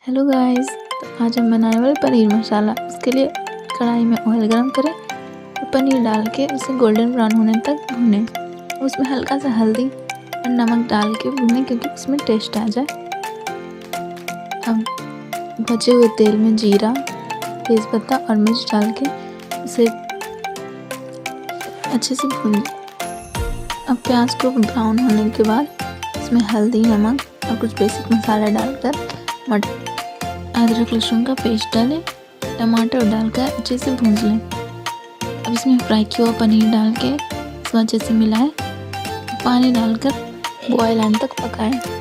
Hello guys, तो आज हम बनाने वाले पनीर मसाला। इसके लिए कढ़ाई में ऑयल गरम करें और पनीर डाल के उसे गोल्डन ब्राउन होने तक भूनें। उसमें हल्का सा हल्दी और नमक डाल के भूनें क्योंकि उसमें टेस्ट आ जाए। अब बचे हुए तेल में जीरा, तेज़पत्ता और मिर्च डाल के उसे अच्छे से भून लें। अब प्याज को ब्राउन होने के बाद इसमें हल्दी, नमक और कुछ बेसिक मसाला डालकर अदरक लहसुन का पेस्ट डालें। टमाटर डालकर अच्छे से भून लें। अब इसमें फ्राई किया हुआ पनीर डाल के इसको अच्छे से मिलाएं। पानी डालकर बॉयल आने तक पकाएं।